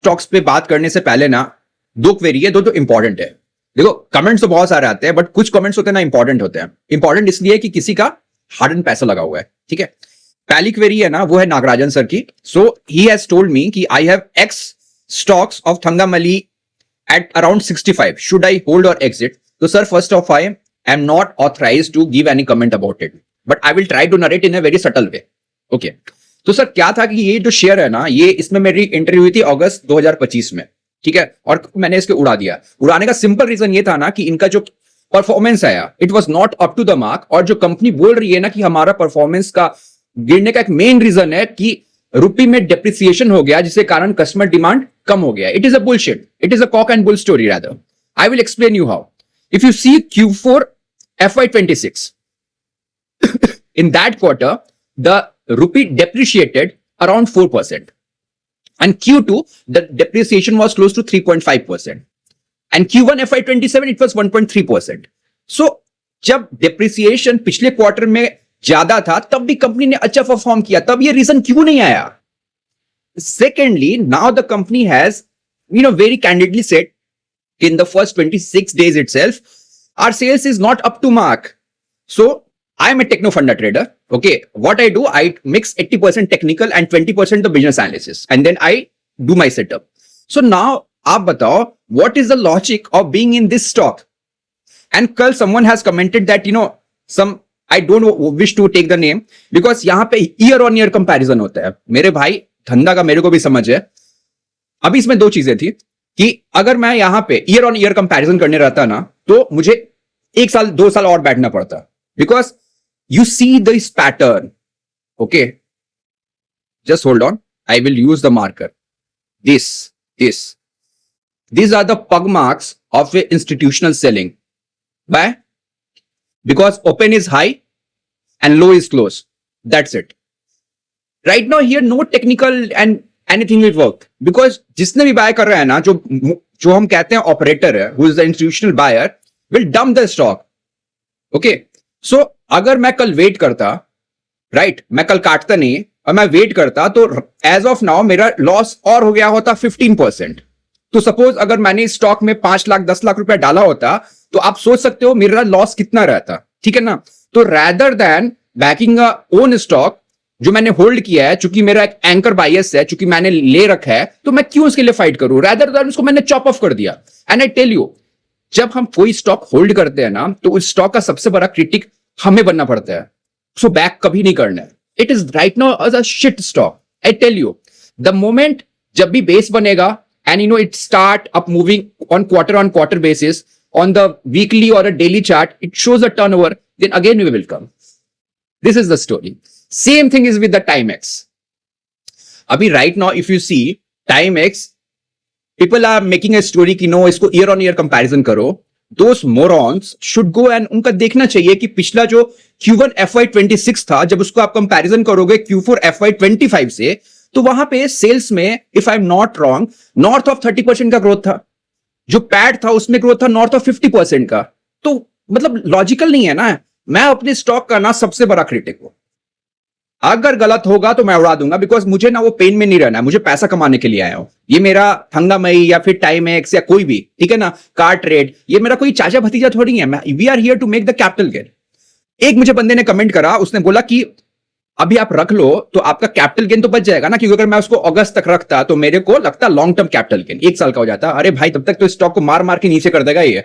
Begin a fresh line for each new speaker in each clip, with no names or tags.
Stocks पे बात करने से पहले ना दो क्वेरी है, दो इंपॉर्टेंट है। देखो कमेंट्स तो बहुत सारे आते हैं, बट कुछ कमेंट्स होते हैं ना इंपॉर्टेंट होते हैं। इंपॉर्टेंट इसलिए कि किसी का हार्ड एंड पैसा लगा हुआ है, ठीक है। पहली क्वेरी है ना, वो है नागराजन सर की। सो ही हैज टोल्ड मी कि I have x stocks of Thangamayil at around 65, should I hold और एग्जिट? तो sir first of I am not authorised to give any comment about it, but I will try to narrate in a very subtle way. Okay, तो sir क्या था कि ये जो share है ना, ये इसमें मेरी एंट्री हुई थी अगस्त 2025 में, ठीक है, और मैंने इसके उड़ा दिया। उड़ाने का सिंपल रीजन ये था ना कि इनका जो परफॉर्मेंस आया it was not up to the mark, और जो कंपनी बोल रही है ना कि हमारा परफॉर्मेंस का गिरने का एक मेन रीजन है कि रुपी में डेप्रिसिएशन हो गया, जिसके कारण कस्टमर डिमांड कम हो गया। It is a bullshit, it is a cock and bull story rather. I will explain you how. If you see Q4 FY26, in that quarter the rupee depreciated around 4%, and Q2 the depreciation was close to 3.5%, and Q1 FY27 it was 1.3%. so जब depreciation पिछले quarter में ज्यादा था तब भी company ने अच्छा perform किया, तब ये रीजन क्यों नहीं आया? Secondly, now the company has very candidly said in the first 26 days itself our sales is not up to mark. So I am a techno funda trader. Okay, what I do, I mix 80% technical and 20% the business analysis, and then I do my setup. So now आप बताओ, what is the logic of being in this stock? And कल someone has commented that some, I don't wish to take the name because यहाँ पे year on year comparison होता है। मेरे भाई धंधा का मेरे को भी समझ है। अभी इसमें दो चीजें थी कि अगर मैं यहाँ पे ईयर ऑन ईयर कंपैरिजन करने रहता ना, तो मुझे 1 साल 2 साल और बैठना पड़ता, because you see this pattern. Okay, just hold on, I will use the marker. these are the pug marks of a institutional selling. Why? Because open is high and low is close. That's it. Right now here no technical and anything will work, because जिसने भी bye कर रहा है ना, जो हम कहते हैं ऑपरेटर है, who is the institutional buyer, will dump the stock. Okay, so अगर मैं कल वेट करता, राइट, मैं कल काटता नहीं और मैं वेट करता, तो एज ऑफ नाउ मेरा लॉस और हो गया होता 15%। तो सपोज अगर मैंने स्टॉक में 5 लाख 10 लाख रुपया डाला होता, तो आप सोच सकते हो मेरा लॉस कितना रहता, ठीक है ना। तो rather than banking a own stock जो मैंने होल्ड किया है, चूंकि मेरा एक एंकर बायस है, चूंकि मैंने ले रखा है, तो मैं क्यों उसके लिए फाइट करूं? रैदर देन उसको मैंने चॉप ऑफ कर दिया। एंड आई टेल यू, जब हम कोई स्टॉक होल्ड करते हैं ना, तो उस स्टॉक का सबसे बड़ा क्रिटिक हमें बनना पड़ता है। सो बैक कभी नहीं करना है। It is right now a shit stock. I tell you, the moment जब भी बेस बनेगा and it start up moving on quarter basis, on the weekly or a daily chart, it shows a turnover, then again we will come. This is the story. Same thing is with the Timex. Abhi right now if you see Timex, people are making a story कि no, इसको year on year comparison करो। Those morons should go and उनका देखना चाहिए कि पिछला जो Q1 FY26 था, जब उसको आप comparison करोगे Q4 FY25 से, तो वहां पे सेल्स में if I'm not wrong north of 30% का ग्रोथ था। जो पैड था उसमें ग्रोथ था नॉर्थ ऑफ 50% का। तो मतलब लॉजिकल नहीं है ना। मैं अपने स्टॉक का ना सबसे बड़ा क्रिटिक हूं। अगर गलत होगा तो मैं उड़ा दूंगा, बिकॉज मुझे ना वो पेन में नहीं रहना है, मुझे पैसा कमाने के लिए आया हूं। ये मेरा थंगामई या फिर टाइमेक्स या कोई भी, ठीक है ना, कार ट्रेड, ये मेरा कोई चाचा भतीजा थोड़ी है। We are here to make the capital gain. एक मुझे बंदे ने कमेंट करा, उसने बोला कि अभी आप रख लो तो आपका कैपिटल गेन तो बच जाएगा ना, क्योंकि अगर मैं उसको अगस्त तक रखता तो मेरे को लगता लॉन्ग टर्म कैपिटल गेन 1 साल का हो जाता। अरे भाई, तब तक तो स्टॉक को मार मार के नीचे कर देगा ये।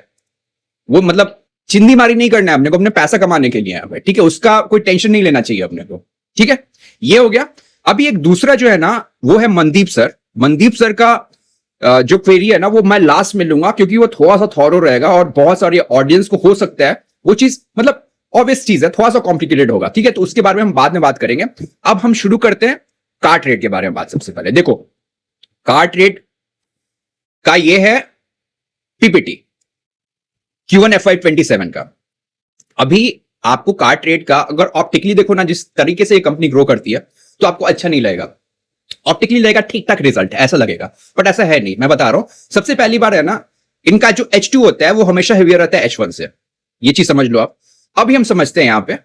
वो मतलब चिंदी मारी नहीं करना है अपने को, अपने पैसा कमाने के लिए है, ठीक है। उसका कोई टेंशन नहीं लेना चाहिए अपने को, ठीक है। ये हो गया। अभी एक दूसरा जो है ना, वो है मनदीप सर। मनदीप सर का जो क्वेरी है ना, वो मैं लास्ट में लूंगा, क्योंकि वो थोड़ा सा थॉरो रहेगा और बहुत सारी ऑडियंस को हो सकता है वो चीज, मतलब ऑब्वियस चीज है, थोड़ा सा कॉम्प्लिकेटेड होगा, ठीक है। तो उसके बारे में हम बाद में बात करेंगे। अब हम शुरू करते हैं कार ट्रेड के बारे में बात। सबसे पहले देखो, कार ट्रेड का ये है पीपीटी Q1 FY27 का। अभी आपको कार ट्रेड का अगर ऑप्टिकली देखो ना, जिस तरीके से ये कंपनी ग्रो करती है, तो आपको अच्छा नहीं लगेगा। ऑप्टिकली लगेगा ठीक ठाक रिजल्ट ऐसा लगेगा, बट ऐसा है नहीं। मैं बता रहा हूं, सबसे पहली बार है ना, इनका जो H2 होता है वो हमेशा हेवियर रहता है H1 से। ये चीज समझ लो आप। अभी हम समझते हैं यहां पे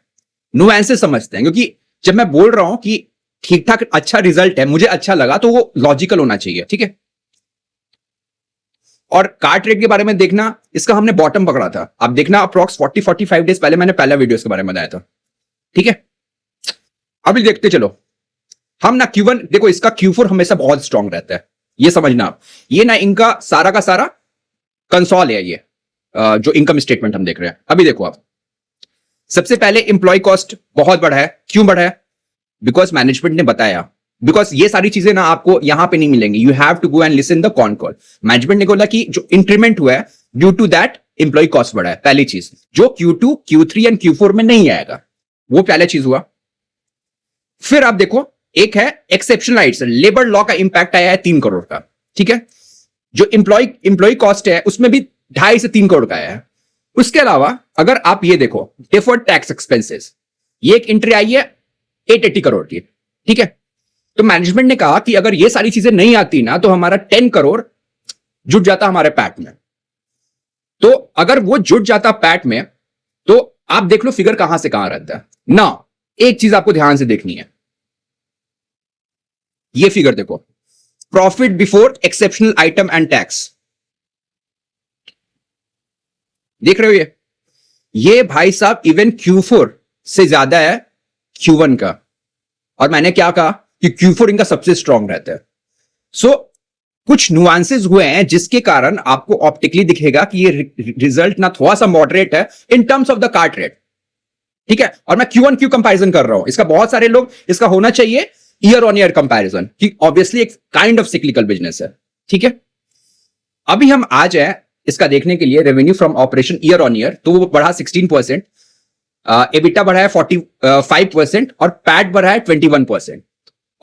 नुएंसेस समझते हैं, क्योंकि जब मैं बोल रहा हूं कि ठीक ठाक अच्छा रिजल्ट है, मुझे अच्छा लगा, तो वो लॉजिकल होना चाहिए, ठीक है। और कार्ट रेट के बारे में देखना, इसका हमने बॉटम पकड़ा था, आप देखना अप्रॉक्स 40-45 डेज पहले मैंने पहला वीडियो इसके बारे में बताया था, ठीक है। अभी देखते चलो हम ना Q1, देखो इसका Q4 हमेशा बहुत स्ट्रांग रहता है, ये समझना आप। ये ना इनका सारा का सारा कंसोल है, ये जो इनकम स्टेटमेंट हम देख रहे हैं। अभी देखो आप, सबसे पहले एम्प्लॉय कॉस्ट बहुत बढ़ा है। क्यों बढ़ा है? बिकॉज मैनेजमेंट ने बताया, बिकॉज ये सारी चीजें ना आपको यहां पे नहीं मिलेंगी, you have to go and listen the con call. Management ने बोला कि जो इंक्रीमेंट हुआ है due to that employee cost बढ़ा है, पहली चीज, जो Q2, Q3 एंड Q4 में नहीं आएगा, वो पहला चीज हुआ। फिर आप देखो, एक है एक्सेप्शनल आइट्स, लेबर लॉ का इंपैक्ट आया है 3 करोड़ का, ठीक है। जो इंप्लॉय कॉस्ट है उसमें भी 2.5 से 3 करोड़ का आया है। उसके अलावा अगर आप ये देखो डिफर्ड टैक्स एक्सपेंसेस, ये एक एंट्री आई है 880 करोड़ की, ठीक है। तो मैनेजमेंट ने कहा कि अगर ये सारी चीजें नहीं आती ना तो हमारा 10 करोड़ जुट जाता हमारे पैट में। तो अगर वो जुट जाता पैट में तो आप देख लो फिगर कहां से कहां रहता है ना। एक चीज आपको ध्यान से देखनी है, ये फिगर देखो, profit before exceptional item and tax, देख रहे हो ये भाई साहब इवन Q4 से ज्यादा है Q1 का। और मैंने क्या कहा कि Q4 इनका सबसे स्ट्रांग रहता है। सो कुछ नुआंसेस हुए हैं जिसके कारण आपको ऑप्टिकली दिखेगा कि ये रिजल्ट ना थोड़ा सा मॉडरेट है in terms of the cart rate, ठीक है। और मैं Q1 Q कंपैरिजन कर रहा हूं, इसका बहुत सारे लोग इसका होना चाहिए ईयर ऑन ईयर कंपैरिजन, कि ऑब्वियसली एक काइंड ऑफ सिक्लिकल बिजनेस है, ठीक है। अभी हम आ जाए इसका देखने के लिए revenue from operation year on year, तो वो बढ़ा 16%, एबिटा बढ़ा है 45% और पैट बढ़ा है 21%।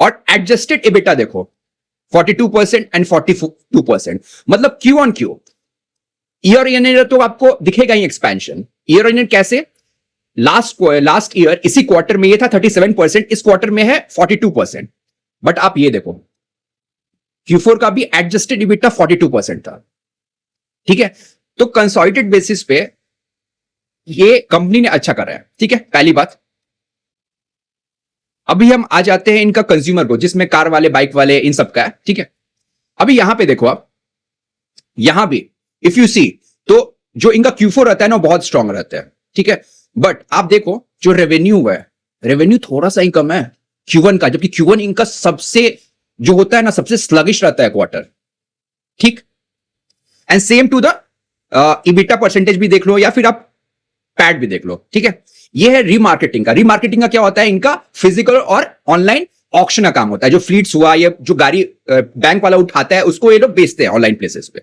और एडजस्टेड एबिटा देखो 42% एंड 42%, मतलब Q on Q, year on year तो आपको दिखेगा ही एक्सपेंशन। ईयर ऑन ईयर कैसे? लास्ट ईयर इसी क्वार्टर में ये था 37%, इस क्वार्टर में है 42%। बट आप ये देखो Q4 का भी एडजस्टेड इबिटा 42% था, ठीक है। तो कंसोलिडेटेड बेसिस पे ये कंपनी ने अच्छा करा है, ठीक है, पहली बात। अभी हम आ जाते हैं इनका कंज्यूमर को, जिसमें कार वाले, बाइक वाले, इन सब का है, ठीक है। अभी यहां पे देखो आप, यहां भी इफ यू सी तो जो इनका Q4 रहता है ना बहुत स्ट्रांग रहता है, ठीक है। बट आप देखो जो रेवेन्यू है, रेवेन्यू थोड़ा सा ही कम है Q1 का, जबकि Q1 इनका सबसे जो होता है ना सबसे स्लगिश रहता है क्वार्टर, ठीक। And same to the EBITDA percentage भी देख लो या फिर आप पैड भी देख लो, ठीक है। ये है रीमार्केटिंग का। रीमार्केटिंग का क्या होता है? इनका फिजिकल और ऑनलाइन ऑक्शन का काम होता है। जो फ्लीट्स हुआ, ये जो गाड़ी बैंक वाला उठाता है उसको ये लोग बेचते हैं ऑनलाइन प्लेसेस पे।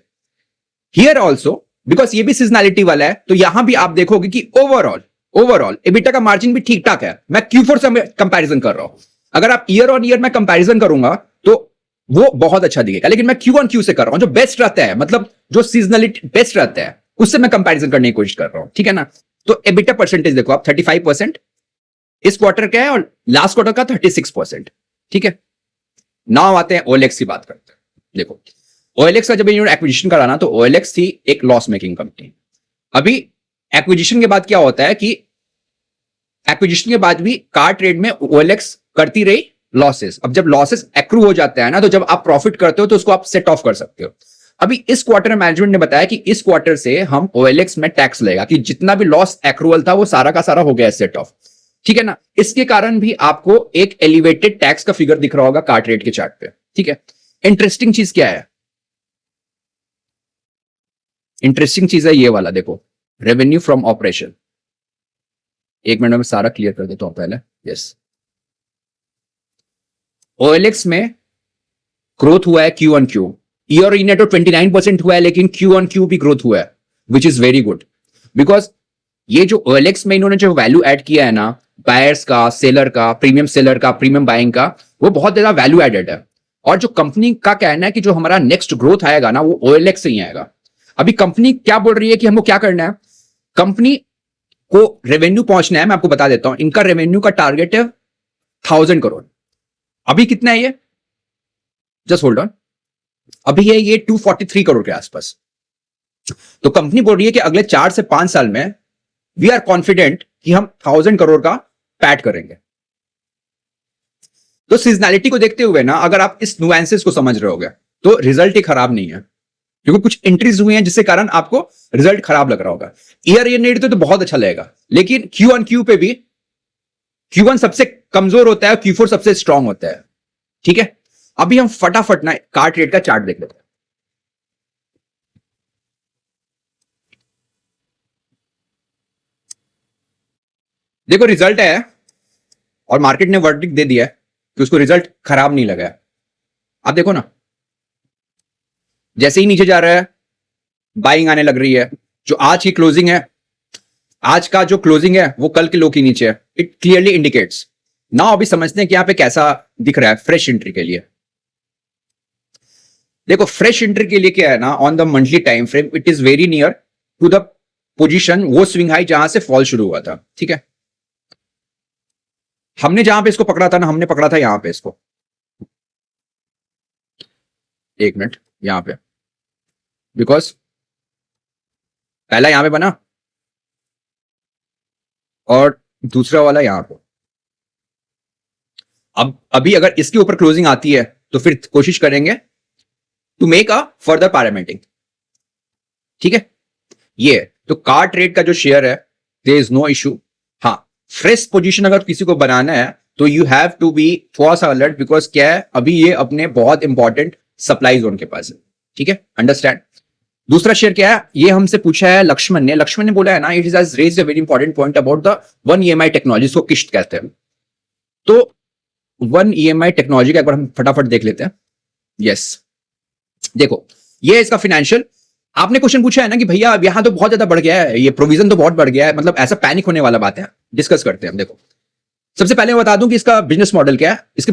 हियर ऑल्सो बिकॉज ये भी सीजनैलिटी वाला है, तो यहां भी आप देखोगे कि ओवरऑल एबिटा का मार्जिन भी ठीक ठाक है। मैं Q4 से कंपैरिजन कर रहा हूं, अगर आप ईयर ऑन ईयर में कंपैरिजन करूंगा तो वो बहुत अच्छा दिखेगा, लेकिन मैं Q ऑन Q से कर रहा हूं, जो बेस्ट रहता है, मतलब जो सीजनलिटी बेस्ट रहता है उससे मैं कंपैरिजन करने की कोशिश कर रहा हूं, ठीक है ना। तो एबिटा परसेंटेज देखो आप 35% इस क्वार्टर का है और लास्ट क्वार्टर का 36%, ठीक है। नाउ आते हैं OLX की बात करते हैं। देखो OLX का जब इन्होंने एक्विजिशन करा ना तो OLX थी एक लॉस मेकिंग कंपनी। अभी एक्विजिशन के बाद क्या होता है कि एक्विजिशन के बाद भी कार ट्रेड में OLX करती रही लॉसेस। अब जब लॉसेस एक्रू हो जाता है ना, तो जब आप प्रॉफिट करते हो तो उसको आप सेट ऑफ कर सकते हो। अभी इस क्वार्टर में मैनेजमेंट ने बताया कि इस क्वार्टर से हम OLX में टैक्स लेगा, कि जितना भी लॉस एक्रूअल था वो सारा का सारा हो गया सेट ऑफ, ठीक है ना। इसके कारण भी आपको एक एलिवेटेड टैक्स का फिगर दिख रहा होगा कार्ट रेट के चार्ट पे, ठीक है। इंटरेस्टिंग चीज क्या है? इंटरेस्टिंग चीज है ये वाला, देखो रेवेन्यू फ्रॉम ऑपरेशन। एक मिनट में सारा क्लियर कर देता हूं पहले। यस, OLX में ग्रोथ हुआ है Q on Q, year in तो 29% हुआ है, लेकिन Q ऑन Q भी ग्रोथ हुआ है, which is very good. Because ये जो OLX में इन्होंने जो वैल्यू ऐड किया है ना, बायर्स का, सेलर का, प्रीमियम बाइंग का, वो बहुत ज्यादा वैल्यू एडेड है। और जो कंपनी का कहना है कि जो हमारा नेक्स्ट ग्रोथ आएगा ना वो OLX से ही आएगा। अभी कंपनी क्या बोल रही है कि हमको क्या करना है, कंपनी को रेवेन्यू पहुंचना है। मैं आपको बता देता हूं, इनका रेवेन्यू का टारगेट है 1000 करोड़। अभी कितना है ये? जस्ट होल्ड ऑन, अभी है ये 243 करोड़ के आसपास। तो कंपनी बोल रही है कि अगले 4 से 5 साल में वी आर कॉन्फिडेंट कि हम 1000 करोड़ का पैट करेंगे। तो सीजनैलिटी को देखते हुए ना, अगर आप इस नुएंसेस को समझ रहे होगे तो रिजल्ट ही खराब नहीं है। क्योंकि कुछ एंट्रीज हुई हैं जिसके कारण आपको रिजल्ट खराब लग रहा होगा। ईयर एंड तो बहुत अच्छा लगेगा, लेकिन क्यू ऑन क्यू पे भी Q1 सबसे कमजोर होता है, Q4 सबसे स्ट्रांग होता है। ठीक है, अभी हम फटाफट ना कार ट्रेड का चार्ट देख लेते हैं। देखो रिजल्ट है और मार्केट ने वर्डिक्ट दे दिया है कि उसको रिजल्ट खराब नहीं लगा है। आप देखो ना, जैसे ही नीचे जा रहा है बाइंग आने लग रही है। जो आज की क्लोजिंग है, आज का जो क्लोजिंग है वो कल के लो के नीचे है। It clearly indicates. नाउ अभी समझते हैं कि यहां पे कैसा दिख रहा है फ्रेश एंट्री के लिए। देखो फ्रेश एंट्री के लिए क्या है ना, on the monthly time frame it is very near to the position, वो स्विंग हाई जहां से फॉल शुरू हुआ था। ठीक है, हमने जहां पे इसको पकड़ा था ना, हमने पकड़ा था यहां पे इसको, एक मिनट, यहां पे, बिकॉज पहला यहां पे बना और दूसरा वाला यहां पे। अब अभी अगर इसके ऊपर क्लोजिंग आती है तो फिर कोशिश करेंगे टू मेक अ फर्दर पैरामीटिंग। ठीक है, ये तो कार ट्रेड का जो शेयर है देयर इज नो इशू। हाँ, फ्रेश पोजीशन अगर किसी को बनाना है तो यू हैव टू बी थोड़ा सा अलर्ट, बिकॉज क्या है अभी ये अपने बहुत इंपॉर्टेंट सप्लाई जोन के पास है। ठीक है, अंडरस्टैंड। दूसरा शेयर क्या है, ये हमसे पूछा है लक्ष्मण ने बोला है ना, it is raised a very important point about the one EMI technology, इसको किश्त कहते हैं। तो वन ईएमआई टेक्नोलॉजी का एक बार हम फटाफट देख लेते हैं। यस, देखो ये इसका फिनेंशियल। आपने क्वेश्चन पूछा है ना कि भैया अब यहां तो बहुत ज्यादा बढ़ गया है, ये प्रोविजन तो बहुत बढ़ गया है, मतलब ऐसा पैनिक होने वाला बात है। डिस्कस करते हैं हम। देखो सबसे पहले मैं बता दूं कि इसका बिजनेस मॉडल क्या है। इसके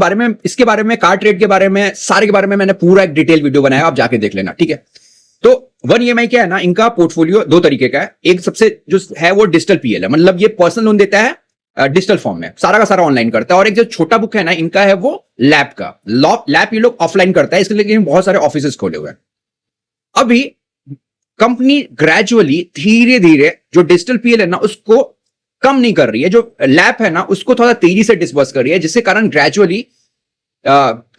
बारे में कार ट्रेड के बारे में, सारे के बारे में मैंने पूरा एक डिटेल वीडियो बनाया, आप जाके देख लेना। ठीक है, तो वन ईएमआई क्या है ना, इनका पोर्टफोलियो दो तरीके का है। एक सबसे जो है वो डिजिटल पीएल है, मतलब ये पर्सनल लोन देता है डिजिटल फॉर्म में, सारा का सारा ऑनलाइन करता है। और एक जो छोटा बुक है ना इनका है वो लैब का। लैब ये लोग ऑफलाइन करता है, इसके लिए बहुत सारे ऑफिस खोले हुए हैं। अभी कंपनी ग्रेजुअली धीरे धीरे जो डिजिटल पीएल है ना उसको कम नहीं कर रही है, जो लैब है ना उसको थोड़ा तेजी से डिस्बर्स कर रही है, जिसके कारण ग्रेजुअली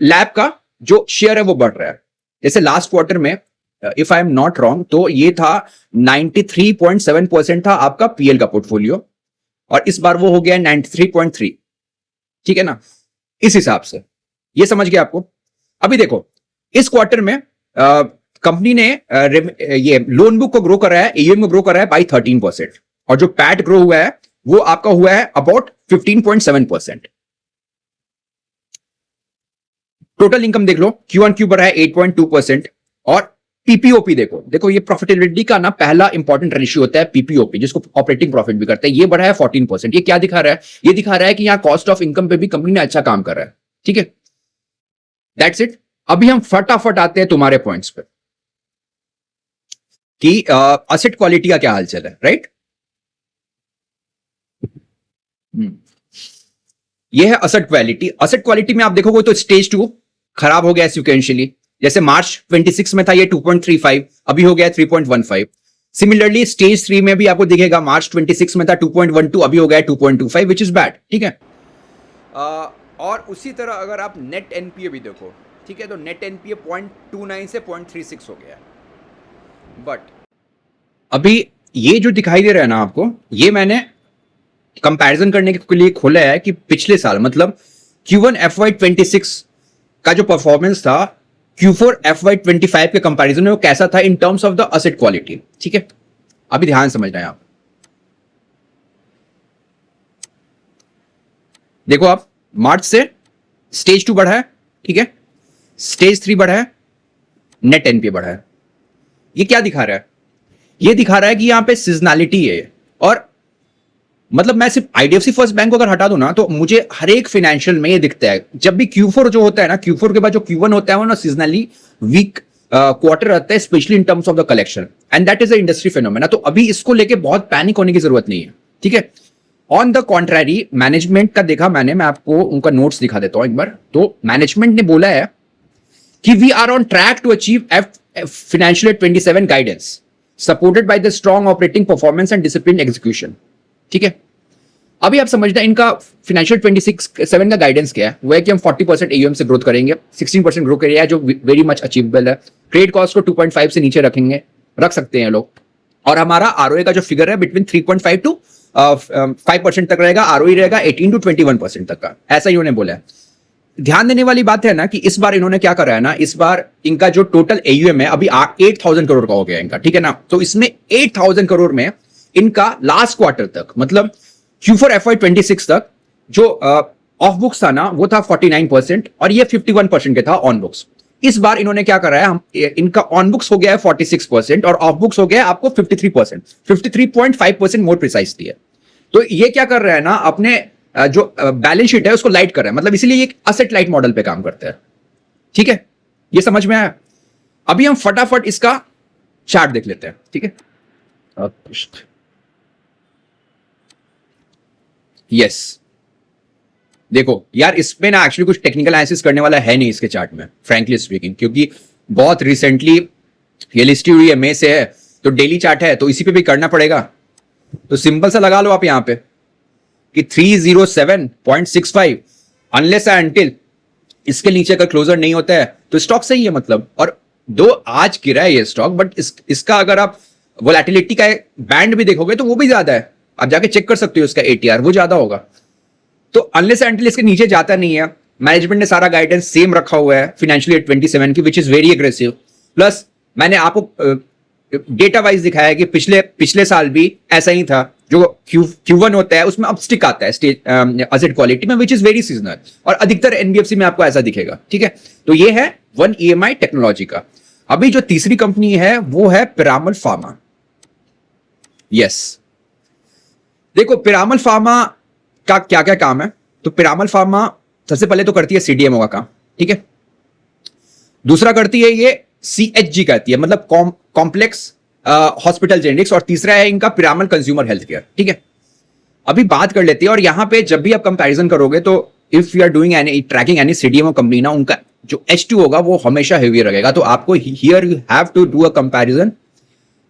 लैब का जो शेयर है वो बढ़ रहा है। जैसे लास्ट क्वार्टर में if I am not wrong तो ये था 93.7% था आपका पीएल का पोर्टफोलियो, और इस बार वो हो गया 93.3। ठीक है ना, इस हिसाब से ये समझ गया आपको। अभी देखो इस क्वार्टर में कंपनी ने ये लोन बुक को ग्रो करा है, एयूएम को ग्रो करा है बाई 13%, और जो पैट ग्रो हुआ है वो आपका हुआ है अबाउट 15.7%। टोटल इनकम देख लो, क्यू ऑन क्यू बढ़ा है 8.2%। और पीपीओपी देखो ये प्रॉफिटेबिलिटी का ना पहला इंपॉर्टेंट रेशियो होता है पीपीओपी, जिसको ऑपरेटिंग प्रॉफिट भी करते हैं। ये बढ़ा है 14%। ये क्या दिखा रहा है, ये दिखा रहा है कि यहां कॉस्ट ऑफ इनकम पे भी कंपनी ने अच्छा काम कर रहा है। ठीक है, दैट्स इट। अभी हम फटाफट आते हैं तुम्हारे पॉइंट्स पे कि असेट क्वालिटी का क्या हालचाल है, राइट। ये है असेट क्वालिटी। असेट क्वालिटी में आप देखोगे तो स्टेज 2 खराब हो गया सिक्वेंशियली। जैसे मार्च 26 में था ये 2.35, अभी हो गया 3.15। सिमिलरली स्टेज 3 में भी आपको दिखेगा, मार्च 26 में था 2.12, अभी हो गया 2.25, विच इज बैड। ठीक है, और उसी तरह अगर आप नेट एनपीए भी देखो, ठीक है, तो नेट एनपीए 0.29 से 0.36 हो गया। बट अभी ये जो दिखाई दे रहा है ना आपको, ये मैंने कंपैरिजन करने के लिए खोला है कि पिछले साल मतलब Q1 FY26 का जो परफॉर्मेंस था Q4 FY25 के कंपैरिजन में वो कैसा था in terms of the asset quality. ठीक है, अभी ध्यान समझना है आप। देखो आप मार्च से स्टेज 2 बढ़ा है, ठीक है, स्टेज 3 बढ़ा है, नेट एनपीए बढ़ा है। ये क्या दिखा रहा है, ये दिखा रहा है कि यहां पे सीजनैलिटी है। और मतलब मैं सिर्फ आईडीएफसी फर्स्ट बैंक को अगर हटा दूं ना तो मुझे हर एक फाइनेंशियल में ये दिखता है, जब भी Q4 जो होता है ना, Q4 के बाद जो Q1 होता है वो ना सीजनली वीक क्वार्टर रहता है, specially in terms of the collection, and that is a industry phenomena. तो अभी इसको लेके बहुत पैनिक होने की जरूरत नहीं है। ठीक है, ऑन द कॉन्ट्ररी मैनेजमेंट का देखा मैंने, मैं आपको उनका नोट्स दिखा देता हूं एक बार। तो मैनेजमेंट ने बोला है कि we are on track to achieve financial 27 guidance supported by the strong operating performance and discipline execution. ठीक है, अभी आप समझना इनका फिनेंशियल 26/7 का गाइडेंस क्या है, वो है कि हम 40% AUM से ग्रोथ करेंगे, 16% ग्रो करेंगे जो वेरी मच अचीवेबल है। क्रेडिट कॉस्ट को 2.5 से नीचे रख सकते हैं लोग, और हमारा ROA का जो फिगर है बिटवीन 3.5 टू 5% तक रहेगा, ROE रहेगा 18 to 21% तक का, ऐसा ही उन्होंने बोला है। ध्यान देने वाली बात है ना कि इस बार इन्होंने क्या करा है ना, इस बार इनका जो टोटल AUM है अभी 8,000 करोड़ का हो गया इनका, ठीक है ना। तो इसमें 8,000 करोड़ में इनका लास्ट क्वार्टर तक मतलब Q4 FY26 तक जो ऑफ बुक्स था ना वो था 49% और ये 51% के था ऑन बुक्स। इस बार इन्होंने क्या करा है, हम इनका ऑन बुक्स हो गया है 46% और ऑफ बुक्स हो गया है आपको 53%, 53.5% मोर प्रिसाइसली है। तो ये क्या कर रहा है ना, अपने जो बैलेंस शीट है उसको लाइट कर रहा है, मतलब इसीलिए एक असेट लाइट मॉडल पे काम करते हैं, ठीक है। ये समझ में आया। अभी हम फटाफट इसका चार्ट देख लेते हैं, ठीक है। यस देखो यार, इसमें ना एक्चुअली कुछ टेक्निकल एनालिसिस करने वाला है नहीं इसके चार्ट में, फ्रैंकली स्पीकिंग, क्योंकि बहुत रिसेंटली ये लिस्ट हुई है, मई से है, तो डेली चार्ट है तो इसी पे भी करना पड़ेगा। तो सिंपल सा लगा लो आप यहां पे कि 307.65 अनलेस एंड अनटिल इसके नीचे का क्लोजर नहीं होता है तो स्टॉक सही है मतलब। और दो आज गिरा है ये स्टॉक, बट इसका अगर आप वोलेटिलिटी का बैंड भी देखोगे तो वो भी ज्यादा है, आप जाके चेक कर सकते हो, इसका ATR वो ज्यादा होगा। तो अनलेस एंटिल इसके नीचे जाता नहीं है, मैनेजमेंट ने सारा गाइडेंस सेम रखा हुआ है फाइनेंशियल ईयर 27 की, which is very aggressive. Plus मैंने आपको डेटा वाइज दिखाया कि पिछले साल भी ऐसा ही था, जो Q1 होता है उसमें अपस्टिक आता है एसेट क्वालिटी में, विच इज वेरी सीजनल, और अधिकतर NBFC में आपको ऐसा दिखेगा, ठीक है। तो ये है वन EMI टेक्नोलॉजी का। अभी जो तीसरी कंपनी है वो है पिरामल फार्मा। यस देखो पिरामल फार्मा का क्या क्या काम है। तो पिरामल फार्मा सबसे पहले तो करती है CDMO का काम, ठीक है। दूसरा करती है ये CHG करती है, मतलब कॉम्प्लेक्स हॉस्पिटल जेनेरिक्स, और तीसरा है इनका पिरामल कंज्यूमर हेल्थ केयर, ठीक है। अभी बात कर लेते हैं, और यहां पे जब भी आप कंपैरिजन करोगे तो if you are doing any tracking any CDMO company ना, उनका जो H2 होगा वो हमेशा हेवी रहेगा। तो आपको here you have to do a comparison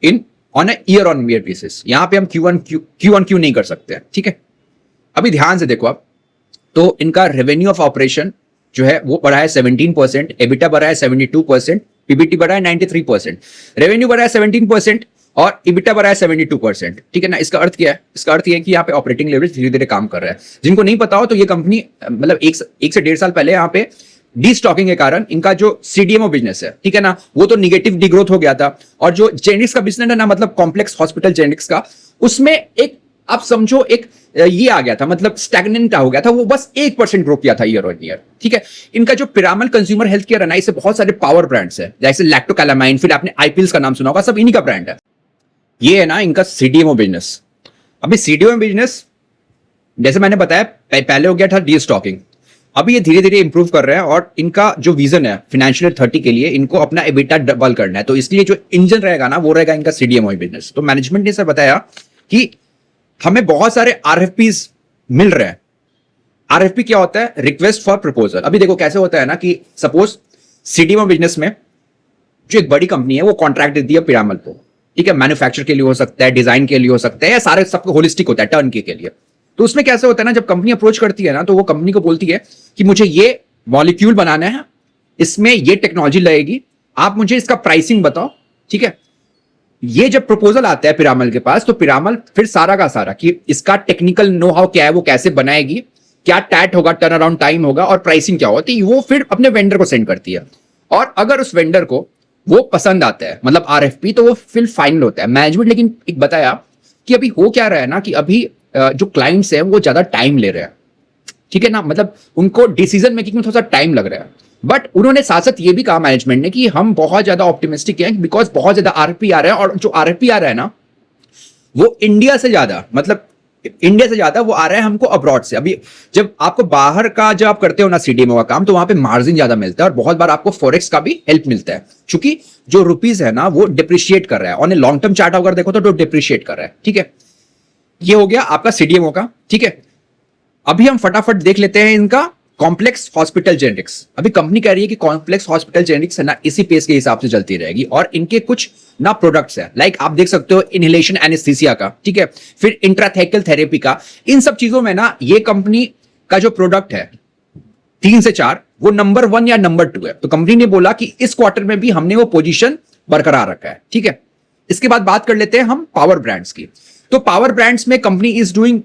in on a year on year basis. यहां पे हम Q1Q नहीं कर सकते हैं, ठीक है। अभी ध्यान से देखो आप, तो इनका रेवेन्यू ऑफ ऑपरेशन जो है वो बढ़ा है 17%, EBITDA बढ़ा है 72%, PBT बढ़ा है 93%। रेवेन्यू बढ़ा है 17% और EBITDA बढ़ा है 72%, ठीक है ना। इसका अर्थ क्या है? इसका अर्थ ये है कि यहाँ पे ऑपरेटिंग लेवरेज धीरे धीरे काम कर रहा है। जिनको नहीं पता हो तो ये कंपनी मतलब एक से 1.5 साल पहले यहाँ पे डी स्टॉकिंग के कारण इनका जो CDMO बिजनेस है, ठीक है ना, वो तो निगेटिव डिग्रोथ हो गया था, और जो जेनेरिक्स का बिजनेस है ना, मतलब कॉम्प्लेक्स हॉस्पिटल जेनेरिक्स का, उसमें एक आप समझो एक ये आ गया था, मतलब स्टैग्नेंट हो गया था, वो बस 1% ग्रो किया था ईयर ऑन ईयर, ठीक है। इनका जो पिरामल कंज्यूमर हेल्थ केयर है ना, इससे बहुत सारे पावर ब्रांड्स है, जैसे लैक्टोकैलामाइन, फिर आपने आईपीएल्स का नाम सुना होगा, सब इन्हीं का ब्रांड है। ये है ना इनका CDMO बिजनेस। अभी CDMO बिजनेस जैसे मैंने बताया पहले हो गया था डी स्टॉकिंग, अभी ये धीरे धीरे इंप्रूव कर रहे हैं, और इनका जो विजन है फाइनेंशियल 30 के लिए, इनको अपना EBITDA डबल करना है। तो इसलिए जो इंजन रहेगा ना वो रहेगा इनका CDMO बिजनेस। तो मैनेजमेंट ने सर बताया कि हमें बहुत सारे RFPs मिल रहे हैं। RFP क्या होता है? Request for proposal. अभी देखो कैसे होता है ना कि सपोज CDMO बिजनेस में जो एक बड़ी कंपनी है वो कॉन्ट्रैक्ट देती है पिरामल को, ठीक है, मैन्युफैक्चर के लिए हो सकता है, डिजाइन के लिए हो सकता है, या सारे सबको होलिस्टिक होता है टर्न के लिए। तो उसमें कैसे होता है ना, जब कंपनी अप्रोच करती है ना, तो वो कंपनी को बोलती है कि मुझे ये मॉलिक्यूल बनाना है, इसमें ये टेक्नोलॉजी लगेगी, आप मुझे इसका प्राइसिंग बताओ, ठीक है। ये जब प्रपोजल आता है पिरामल के पास, तो पिरामल फिर सारा का सारा कि इसका टेक्निकल नो हाउ क्या है, वो कैसे बनाएगी, क्या टैट होगा, टर्न अराउंड टाइम होगा, और प्राइसिंग क्या होती है, वो फिर अपने वेंडर को सेंड करती है। और अगर उस वेंडर को वो पसंद आता है, मतलब RFP, तो वो फिर फाइनल होता है। मैनेजमेंट लेकिन एक बताया कि अभी हो क्या रहा है ना, कि अभी जो क्लाइंट्स हैं वो ज्यादा टाइम ले रहे हैं, ठीक है ना, मतलब उनको डिसीजन मेकिंग में थोड़ा सा टाइम लग रहा है। बट उन्होंने साथ साथ ये भी कहा मैनेजमेंट ने कि हम बहुत ज्यादा ऑप्टिमिस्टिक हैं, बिकॉज बहुत ज्यादा RFP आ रहा है, और जो RFP आ रहा है ना वो इंडिया से ज्यादा, मतलब इंडिया से ज्यादा वो आ रहा है हमको अब्रॉड से। अभी जब आपको बाहर का जब आप करते हो ना CDMO का काम, तो वहां पे मार्जिन ज्यादा मिलता है, और बहुत बार आपको फॉरेक्स का भी हेल्प मिलता है, क्योंकि जो रुपीज है ना वो डिप्रिशिएट कर रहा है, on a long term chart अगर देखो तो डिप्रिशिएट कर रहा है, ठीक है। ये हो गया आपका CDMO का, ठीक है। अभी हम फटाफट देख लेते हैं इनका कॉम्प्लेक्स हॉस्पिटल जेनेरिक्स, अभी कंपनी कह रही है कि कॉम्प्लेक्स हॉस्पिटल जेनेरिक्स है ना इसी पेस के हिसाब से चलती रहेगी, और इनके कुछ ना प्रोडक्ट्स है, लाइक आप देख सकते हो इनहेलेशन एनेस्थीसिया का, ठीक है, फिर इंट्राथेकल थेरेपी का, इन सब चीजों में ना ये कंपनी का जो प्रोडक्ट है 3 से 4 वो नंबर 1 या नंबर 2 है। तो कंपनी ने बोला कि इस क्वार्टर में भी हमने वो पोजीशन बरकरार रखा है, ठीक है। इसके बाद बात कर लेते हैं हम पावर ब्रांड्स की। तो पावर ब्रांड्स में company is doing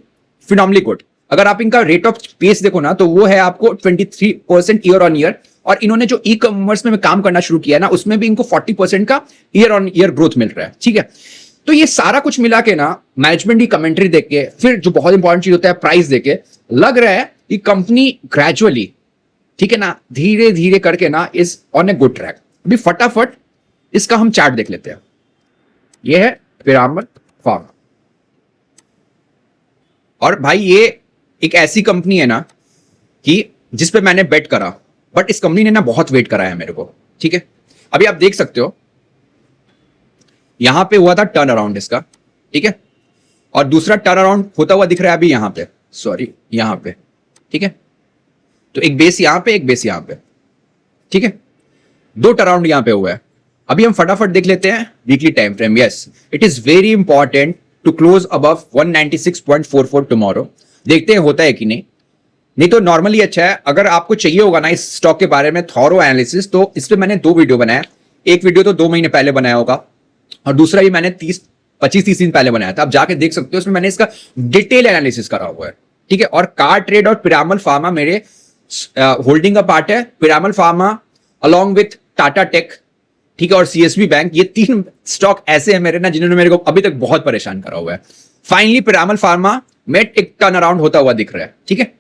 phenomenally good. अगर आप इनका रेट ऑफ पेस देखो ना तो वो है आपको 23% ईयर ऑन ईयर, और इन्होंने जो ई कॉमर्स में काम करना शुरू किया है ना उसमें भी इनको 40% का ईयर ऑन ईयर ग्रोथ मिल रहा है, ठीक है। तो ये सारा कुछ मिला के ना मैनेजमेंट की कमेंट्री देख के, फिर जो बहुत इंपॉर्टेंट चीज होता है प्राइस देख के, लग रहा है कि कंपनी ग्रेजुअली, ठीक है ना, धीरे धीरे करके ना is on a good track. अभी फटाफट इसका हम चार्ट देख लेते हैं। ये है पिरामल फार्मा, और भाई ये एक ऐसी कंपनी है ना कि जिस पे मैंने बेट करा, बट इस कंपनी ने ना बहुत वेट कराया मेरे को, ठीक है। अभी आप देख सकते हो यहां पे हुआ था टर्न अराउंड इसका, ठीक है, और दूसरा टर्न अराउंड होता हुआ दिख रहा है अभी यहां पे, सॉरी यहां पे, ठीक है। तो एक बेस यहां पे, एक बेस यहां पे, ठीक है, 2 टर्न अराउंड यहां पे हुआ है। अभी हम फटाफट देख लेते हैं weekly time frame. Yes, it is very important to close above 196.44 tomorrow. देखते हैं होता है कि नहीं तो नॉर्मली अच्छा है। अगर आपको चाहिए होगा ना इस स्टॉक के बारे में थॉरो एनालिसिस, तो इस पे मैंने 2 वीडियो बनाया। एक वीडियो तो 2 महीने पहले बनाया होगा, और दूसरा भी मैंने 25-30 दिन पहले बनाया था। आप जाके देख सकते हो, उसमें मैंने इसका डिटेल एनालिसिस करा हुआ है, ठीक है। और कार ट्रेड और पिरामल फार्मा मेरे होल्डिंग का पार्ट है। Piramal pharma along with Tata tech, ठीक है, और सीएसबी बैंक, ये 3 स्टॉक ऐसे हैं मेरे ना जिन्होंने मेरे को अभी तक बहुत परेशान करा हुआ है। फाइनली पिरामल फार्मा में एक टर्न अराउंड होता हुआ दिख रहा है, ठीक है।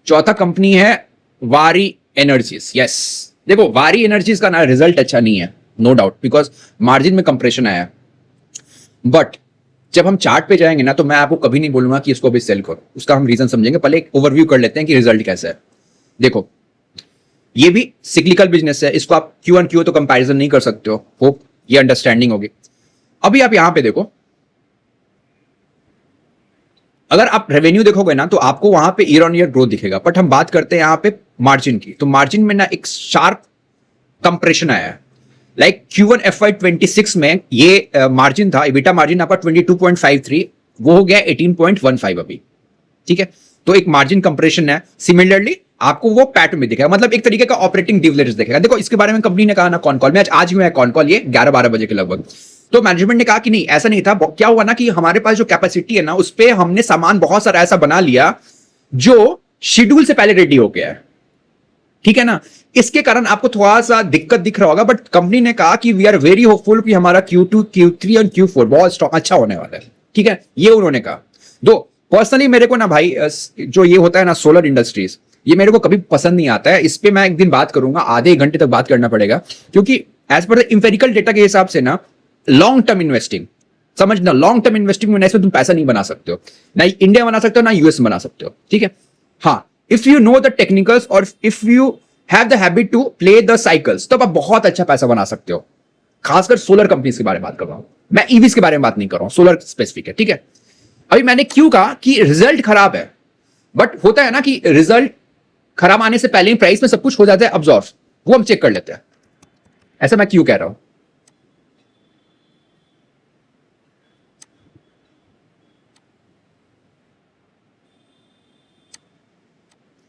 चौथा कंपनी है वारी एनर्जीज। यस, देखो वारी एनर्जीज का ना रिजल्ट अच्छा नहीं है, नो डाउट, बिकॉज मार्जिन में कंप्रेशन आया, बट जब हम चार्ट पे जाएंगे ना तो मैं आपको कभी नहीं बोलूंगा कि इसको अभी सेल करो, उसका हम रीजन समझेंगे। पहले एक ओवरव्यू कर लेते हैं कि रिजल्ट कैसा है। देखो ये भी सिक्लिकल बिजनेस है, इसको आप क्यू एंड क्यू तो कंपैरिजन नहीं कर सकते हो, होप ये अंडरस्टैंडिंग होगी। अभी आप यहां पे देखो, अगर आप रेवेन्यू देखोगे ना तो आपको वहां पे ईयर ऑन ईयर ग्रोथ दिखेगा, बट हम बात करते हैं यहां पे मार्जिन की, तो मार्जिन में ना एक शार्प कंप्रेशन आया है। लाइक Q1 FY26 में ये मार्जिन था, EBITDA मार्जिन आपका 22.53, वो हो गया 18.15 अभी, ठीक है। तो एक मार्जिन कंप्रेशन है। सिमिलरली आपको वो पैट में दिखेगा, मतलब एक तरीके का ऑपरेटिंग डिविडेंड्स दिखेगा। देखो इसके बारे में कंपनी ने कहा ना कॉन कॉल में, आज भी है कॉन कॉल, ये 11-12 बजे के लगभग। तो मैनेजमेंट ने कहा कि नहीं ऐसा नहीं था, क्या हुआ ना कि हमारे पास जो कैपेसिटी है ना उस पर हमने सामान बहुत सारा ऐसा बना लिया जो शेड्यूल से पहले रेडी हो गया है, ठीक है ना। इसके कारण आपको थोड़ा सा दिक्कत दिख रहा होगा, बट कंपनी ने कहा कि वी आर वेरी होपफुल कि हमारा Q2, Q3 और Q4 बहुत स्ट्रॉन्ग अच्छा होने वाला है, ठीक है, ये उन्होंने कहा। दो पर्सनली मेरे को ना भाई जो ये होता है ना सोलर इंडस्ट्रीज, ये मेरे को कभी पसंद नहीं आता है। इस पे मैं एक दिन बात करूंगा, आधे 1 घंटे तक बात करना पड़ेगा, क्योंकि as per the empirical data के हिसाब से ना लॉन्ग टर्म इन्वेस्टिंग, समझना, लॉन्ग टर्म इन्वेस्टिंग में तुम पैसा नहीं बना सकते हो, ना इंडिया बना सकते हो ना यूएस बना सकते हो, ठीक है। हाँ, if you know the technicals और if you have the habit to play the cycles, तो आप बहुत अच्छा पैसा बना सकते हो। खासकर सोलर कंपनीज के बारे में बात कर रहा हूं मैं, ईवीज के बारे में बात नहीं कर रहा हूं, सोलर स्पेसिफिक है, ठीक है। अभी मैंने क्यों कहा कि रिजल्ट खराब है, बट होता है ना कि रिजल्ट खराब आने से पहले ही प्राइस में सब कुछ हो जाता है अब्जॉर्व, वो हम चेक कर लेते हैं। ऐसा मैं क्यों कह रहा हूं,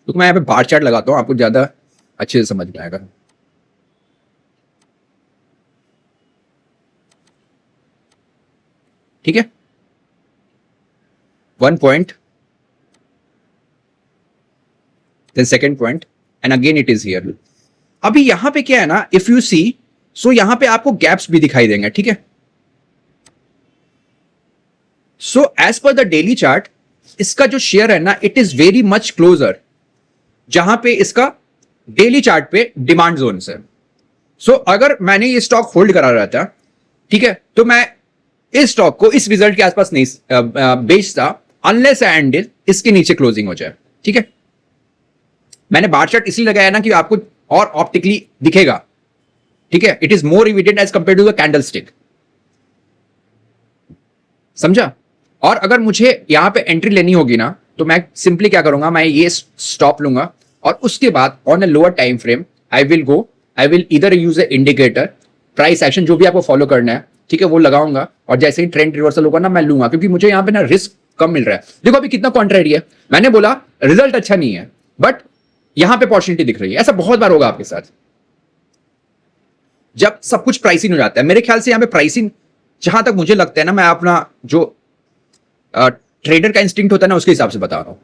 तो मैं यहां पे बार चार्ट लगाता हूं, आपको ज्यादा अच्छे से समझ में आएगा। ठीक है, 1 point, then second point, and again it is here. अभी यहां पे क्या है ना, इफ यू सी, सो यहां पे आपको गैप्स भी दिखाई देंगे, ठीक है। So as per the daily chart, इसका जो शेयर है ना, it is very much closer जहां पे इसका डेली चार्ट पे डिमांड जोन से। सो अगर मैंने ये स्टॉक होल्ड करा रहता है, ठीक है, तो मैं इस स्टॉक को इस रिजल्ट के आसपास नहीं बेचता अनलेस एंड इसके नीचे क्लोजिंग हो जाए, ठीक है। मैंने बार चार्ट इसलिए लगाया ना कि आपको और ऑप्टिकली दिखेगा, ठीक है, it is more evident as compare to the candle stick, समझा। और अगर मुझे यहां पे एंट्री लेनी होगी ना, तो मैं सिंपली क्या करूंगा, मैं ये स्टॉप लूंगा और उसके बाद on a lower time frame I will इधर यूज ए इंडिकेटर, प्राइस एक्शन जो भी आपको फॉलो करना है, ठीक है, वो लगाऊंगा और जैसे ही ट्रेंड रिवर्सल होगा ना मैं लूंगा, क्योंकि मुझे यहाँ पे ना रिस्क कम मिल रहा है। देखो अभी कितना कॉन्ट्रेरी है, मैंने बोला रिजल्ट अच्छा नहीं है बट यहां पे अपॉर्चुनिटी दिख रही है। ऐसा बहुत बार होगा आपके साथ जब सब कुछ प्राइसिंग हो जाता है। मेरे ख्याल से यहां पे प्राइसिंग, जहां तक मुझे लगता है ना, मैं अपना जो ट्रेडर का इंस्टिंक्ट होता है ना उसके हिसाब से बता रहा हूं,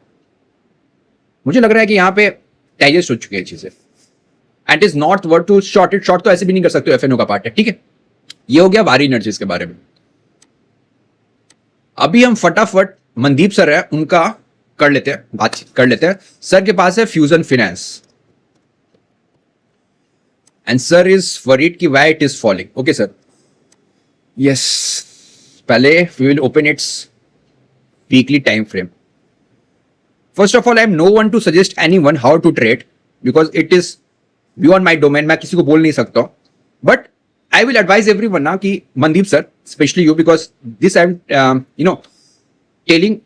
मुझे लग रहा है कि यहां पे डाइजेस्ट हो चुकी है चीजें and is not worth to short it. Short तो ऐसे भी नहीं कर सकते, एफएनओ का पार्ट है, ठीक है। ये हो गया वारी एनर्जीज के बारे में। अभी हम फटाफट मनदीप सर है उनका कर लेते हैं, बातचीत कर लेते हैं। सर के पास है fusion finance and sir is worried कि why it is falling. Okay sir, yes, पहले we will open its weekly time frame. First of all I am no one to suggest anyone how to trade because it is beyond my domain, मैं किसी को बोल नहीं सकता, but I will advise everyone ना कि Mandeep sir, specially you, because this I am telling,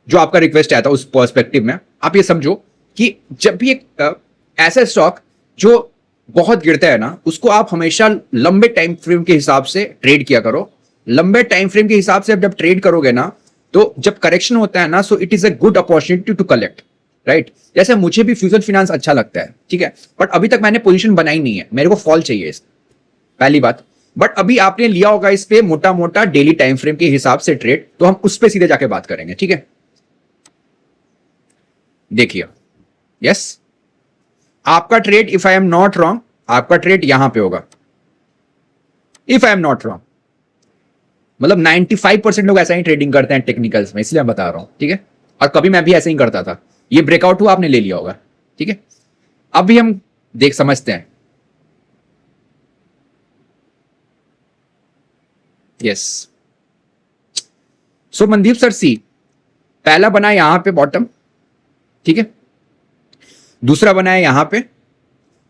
जो आपका रिक्वेस्ट आया था उस पर्सपेक्टिव में, आप ये समझो कि जब भी एक ऐसा स्टॉक जो बहुत गिरता है ना, उसको आप हमेशा लंबे टाइम फ्रेम के हिसाब से ट्रेड किया करो। लंबे टाइम फ्रेम के हिसाब से आप जब ट्रेड करोगे ना, तो जब करेक्शन होता है ना, so it is a good opportunity to collect, right. जैसे मुझे भी फ्यूजन फाइनेंस अच्छा लगता है, ठीक है, बट अभी तक मैंने पोजीशन बनाई नहीं है, मेरे को फॉल चाहिए इस, पहली बात। बट अभी आपने लिया होगा इस पे मोटा मोटा डेली टाइम फ्रेम के हिसाब से ट्रेड, तो हम उस पे सीधे जाके बात करेंगे, ठीक है। देखिए, यस, आपका trade, if I am not wrong, आपका ट्रेड यहां पे होगा, if I am not wrong. मतलब 95% लोग ऐसा ही ट्रेडिंग करते हैं टेक्निकल्स में, इसलिए मैं बता रहा हूं, ठीक है। और कभी मैं भी ऐसे ही करता था। ये ब्रेकआउट हुआ, आपने ले लिया होगा, ठीक है। अभी हम देख समझते हैं, यस। सो मनदीप सर, सी, पहला बना यहां पे बॉटम, ठीक है, दूसरा बनाया यहां पे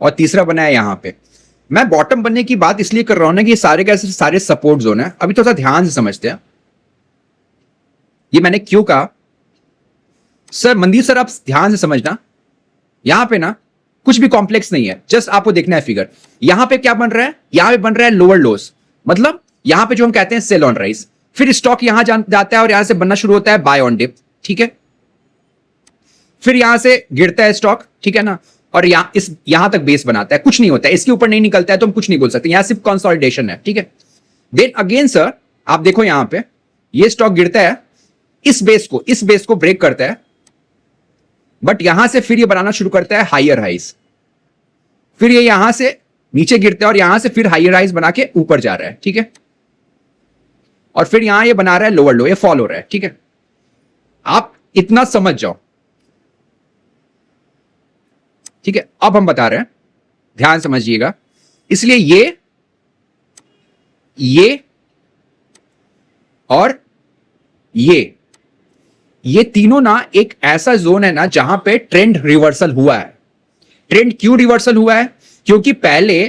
और तीसरा बनाया यहां पे। मैं बॉटम बनने की बात इसलिए कर रहा हूं ना कि ये सारे कैसे सारे सपोर्ट जोन है। अभी थोड़ा सा ध्यान से समझते हैं, ये मैंने क्यों कहा। सर मनदीप सर, आप ध्यान से समझना, यहां पे ना कुछ भी कॉम्प्लेक्स नहीं है, जस्ट आपको देखना है फिगर। यहां पे क्या बन रहा है, यहां पे बन रहा है लोअर लोस, मतलब यहां पे जो हम कहते हैं सेल ऑन राइज, फिर स्टॉक यहां जाता है और यहां से बनना शुरू होता है बाय ऑन डिप, ठीक है। फिर यहां से गिरता है स्टॉक, ठीक है ना, और यहां तक बेस बनाता है, कुछ नहीं होता है, इसके ऊपर नहीं निकलता है तो हम कुछ नहीं बोल सकते, यहां सिर्फ कंसोलिडेशन है, ठीक है। देन अगेन सर, आप देखो यहां पे ये स्टॉक गिरता है, इस बेस को ब्रेक करता है, बट यहां से फिर ये बनाना शुरू करता है हायर हाइज, फिर ये यहां से नीचे गिरता है और यहां से फिर हायर हाइज बना के ऊपर जा रहा है, ठीक है। और फिर यहां ये बना रहा है लोअर लो, ये फॉल हो रहा है, ठीक है। आप इतना समझ जाओ, ठीक है। अब हम बता रहे हैं, ध्यान समझिएगा। इसलिए ये और ये तीनों ना एक ऐसा जोन है ना जहां पे ट्रेंड रिवर्सल हुआ है। ट्रेंड क्यों रिवर्सल हुआ है? क्योंकि पहले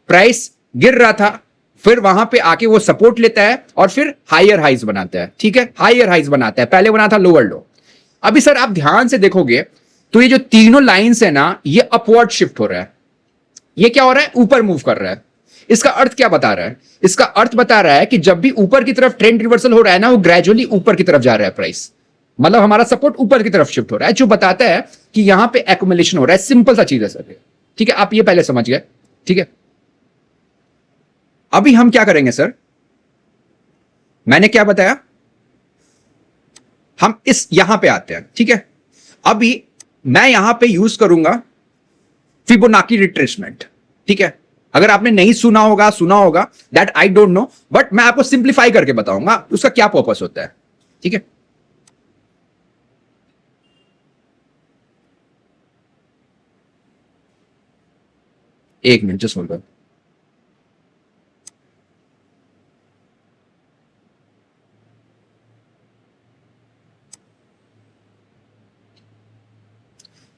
प्राइस गिर रहा था, फिर वहां पे आके वो सपोर्ट लेता है और फिर हायर हाइज बनाता है, ठीक है, हायर हाइज बनाता है। पहले बना था लोअर लो। अभी सर आप ध्यान से देखोगे तो ये जो तीनों लाइंस है ना, ये अपवर्ड शिफ्ट हो रहा है। ये क्या हो रहा है? ऊपर मूव कर रहा है। इसका अर्थ क्या बता रहा है? इसका अर्थ बता रहा है कि जब भी ऊपर की तरफ ट्रेंड रिवर्सल हो रहा है ना, वो ग्रेजुअली ऊपर की तरफ जा रहा है प्राइस, मतलब हमारा सपोर्ट ऊपर की तरफ शिफ्ट हो रहा है, जो बताता है कि यहां पे एक्युमुलेशन हो रहा है। सिंपल सा चीज है सर, ठीक है, आप ये पहले समझ गए, ठीक है। अभी हम क्या करेंगे सर, मैंने क्या बताया, हम इस यहां पे आते हैं, ठीक है। अभी मैं यहां पे यूज करूंगा फिबोनाची रिट्रेसमेंट, ठीक है। अगर आपने नहीं सुना होगा that I don't know, but मैं आपको सिंप्लीफाई करके बताऊंगा उसका क्या पर्पस होता है, ठीक है। एक minute just hold.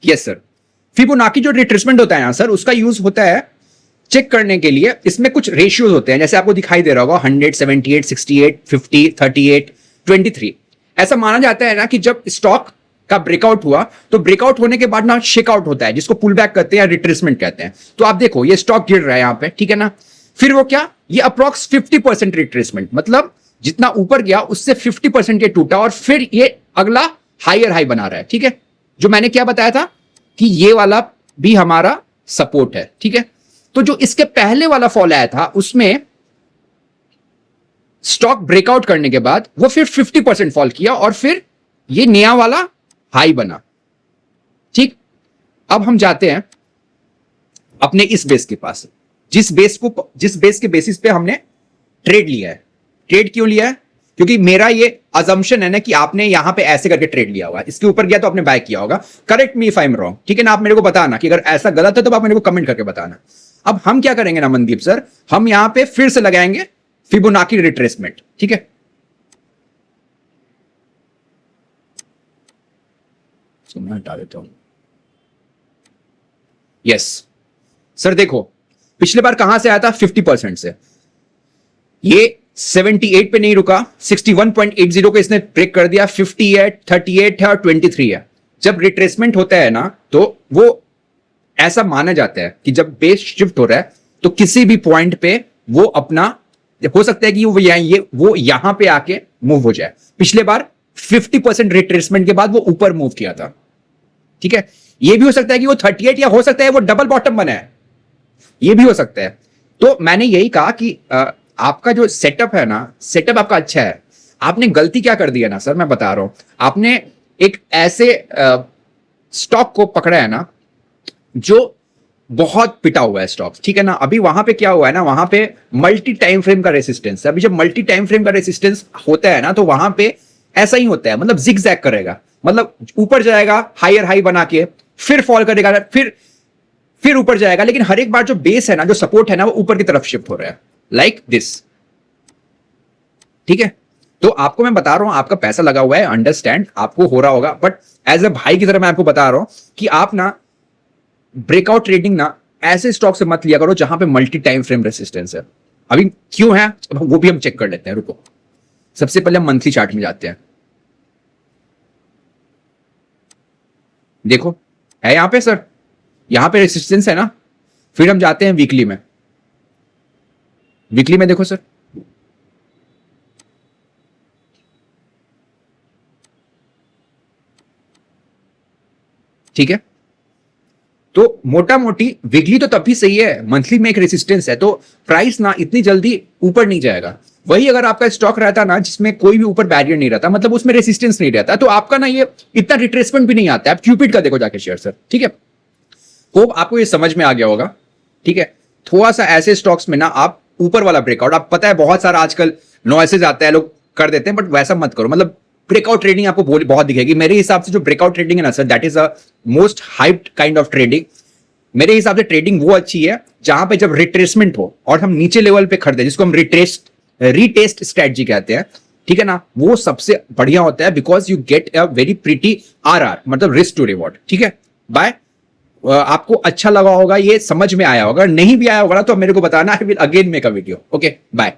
Yes sir, Fibonacci जो रिट्रेसमेंट होता है ना सर, उसका यूज होता है चेक करने के लिए। इसमें कुछ रेशियोज होते हैं, जैसे आपको दिखाई दे रहा होगा 100, 78, 68, 50, 38, 23। ऐसा माना जाता है ना कि जब स्टॉक का ब्रेकआउट हुआ, तो ब्रेकआउट होने के बाद ना शेकआउट होता है, जिसको पुल बैक कहते हैं, रिट्रेसमेंट कहते हैं। तो आप देखो ये स्टॉक गिर रहा है यहां पे, ठीक है ना, फिर वो क्या, ये अप्रॉक्स 50% रिट्रेसमेंट, मतलब जितना ऊपर गया उससे 50% ये टूटा और फिर ये अगला हायर हाई बना रहा है, ठीक है। जो मैंने क्या बताया था कि ये वाला भी हमारा सपोर्ट है, ठीक है। तो जो इसके पहले वाला फॉल आया था उसमें स्टॉक ब्रेकआउट करने के बाद वो फिर 50% फॉल किया और फिर ये नया वाला हाई बना, ठीक। अब हम जाते हैं अपने इस बेस के पास, जिस बेस के बेसिस पे हमने ट्रेड लिया है। ट्रेड क्यों लिया है? क्योंकि मेरा ये अजम्पशन है ना कि आपने यहां पे ऐसे करके ट्रेड लिया होगा, इसके ऊपर गया तो आपने बाय किया होगा। Correct me if I am wrong, ठीक है ना। आप मेरे को बताना कि अगर ऐसा गलत है तो आप मेरे को कमेंट करके बताना। अब हम क्या करेंगे ना मनदीप सर, हम यहां पे फिर से लगाएंगे फिबोनाची रिट्रेसमेंट, ठीक है। मैं हटा देता हूं। यस सर, देखो पिछले बार कहां से आया था, 50% से। ये 78 पे नहीं रुका, 61.80 को इसने ब्रेक कर दिया, 58, 38 है और 23 है। जब रिट्रेसमेंट होता है ना तो वो ऐसा माना जाता है कि जब बेस शिफ्ट हो रहा है तो किसी भी पॉइंट पे वो अपना, हो सकता है कि वो यहां पे आके मूव हो जाए। पिछले बार 50% रिट्रेसमेंट के बाद वो ऊपर मूव किया था, ठीक है। ये भी हो सकता है कि वो 38 या हो सकता है वो डबल बॉटम बना है, ये भी हो सकता है। तो मैंने यही कहा कि आपका जो सेटअप है ना, सेटअप आपका अच्छा है। आपने गलती क्या कर दी है ना सर, मैं बता रहा हूं, आपने एक ऐसे स्टॉक को पकड़ा है ना जो बहुत पिटा हुआ है स्टॉक, ठीक है ना। अभी वहां पे क्या हुआ है ना, वहां पे मल्टी टाइम फ्रेम का रेसिस्टेंस है। अभी जब मल्टी टाइम फ्रेम का रेसिस्टेंस होता है ना तो वहां पे ऐसा ही होता है, मतलब जिग जैग करेगा, मतलब ऊपर जाएगा हायर हाई बना के, फिर फॉल करेगा, फिर ऊपर जाएगा, लेकिन हर एक बार जो बेस है ना, जो सपोर्ट है ना, वो ऊपर की तरफ शिफ्ट हो रहा है, लाइक दिस, ठीक है। तो आपको मैं बता रहा हूं, आपका पैसा लगा हुआ है, अंडरस्टैंड, आपको हो रहा होगा, बट एज ए भाई की तरह मैं आपको बता रहा हूं कि आप ना ब्रेकआउट ट्रेडिंग ना ऐसे स्टॉक से मत लिया करो जहां पे मल्टी टाइम फ्रेम रेसिस्टेंस है। अभी क्यों है वो भी हम चेक कर लेते हैं, रुको। सबसे पहले हम मंथली चार्ट में जाते हैं। देखो है यहां पे सर, यहां पे रेसिस्टेंस है ना। फिर हम जाते हैं वीकली में। वीकली में देखो सर, ठीक है। तो मोटा मोटी वीकली तो तब भी सही है, मंथली में एक रेसिस्टेंस है, तो प्राइस ना इतनी जल्दी ऊपर नहीं जाएगा। वही अगर आपका स्टॉक रहता ना जिसमें कोई भी ऊपर बैरियर नहीं रहता, मतलब उसमें रेसिस्टेंस नहीं रहता, तो आपका ना ये इतना रिट्रेसमेंट भी नहीं आता। आप क्यूपिड का देखो जाके शेयर सर, ठीक है। होप आपको ये समझ में आ गया होगा, ठीक है। थोड़ा सा ऐसे स्टॉक्स में ना आप ऊपर वाला ब्रेकआउट, आप पता है बहुत सारा आजकल नॉइसेज आता है, लोग कर देते हैं, बट वैसा मत करो। मतलब ब्रेकआउट ट्रेडिंग आपको बहुत दिखेगी। मेरे हिसाब से जो ब्रेकआउट ट्रेडिंग है ना sir, that is a most hyped kind of trading. मेरे हिसाब से ट्रेडिंग वो अच्छी है जहां पे जब रिट्रेसमेंट हो और हम नीचे लेवल पे खरीदे, जिसको हम रीटेस्ट स्ट्रेटजी कहते हैं, ठीक है ना, वो सबसे बढ़िया होता है, because you get a very pretty RR, मतलब रिस्क टू रिवॉर्ड, ठीक है। बाय, आपको अच्छा लगा होगा, ये समझ में आया होगा, नहीं भी आया होगा ना तो मेरे को बताना, I will again make a video. Okay bye.